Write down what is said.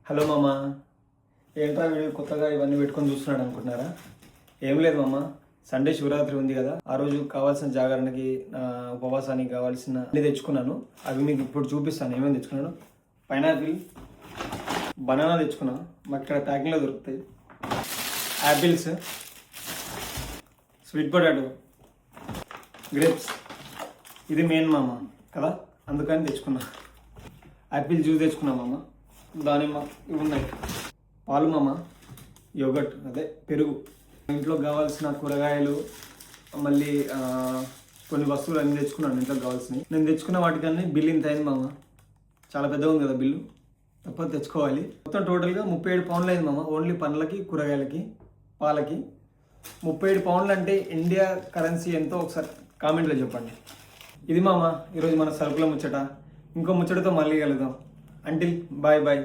Hello మామ, ఏంట్రా వీడు కొత్తగా ఇవన్నీ పెట్టుకొని చూస్తున్నాడు అనుకుంటున్నారా? ఏం లేదు మామ, సండే శివరాత్రి ఉంది కదా, ఆ రోజు కావాల్సిన జాగరణకి ఉపవాసానికి కావాల్సిన అన్ని తెచ్చుకున్నాను. అవి మీకు ఇప్పుడు చూపిస్తాను ఏమేమి తెచ్చుకున్నాను. పైనాపిల్, బనానా తెచ్చుకున్నా, మాకు ఇక్కడ ప్యాకింగ్లో దొరుకుతాయి. Apples, sweet potato, grapes. ఇది మెయిన్ మామ కదా, అందుకని తెచ్చుకున్నా. యాపిల్ జ్యూస్ తెచ్చుకున్నా మామ, దానిమ్మ ఇవి ఉన్నాయి. పాలు మామ, యోగట్ అదే పెరుగు, ఇంట్లో కావాల్సిన కూరగాయలు, మళ్ళీ కొన్ని వస్తువులు అన్నీ తెచ్చుకున్నాను ఇంట్లో కావాల్సినవి. నేను తెచ్చుకున్న వాటికన్నీ బిల్లు ఇంత అయింది మామ, చాలా పెద్దగా ఉంది కదా బిల్లు, తప్పదు తెచ్చుకోవాలి. మొత్తం టోటల్గా 37 పౌండ్లు అయింది మామ, ఓన్లీ పండ్లకి, కూరగాయలకి, పాలకి. 37 పౌండ్లు అంటే ఇండియా కరెన్సీ ఎంతో ఒకసారి కామెంట్లో చెప్పండి. ఇది మామ ఈరోజు మన సరుకుల ముచ్చట. ఇంకో ముచ్చటతో మళ్ళీ కలుద్దాం. Until bye bye.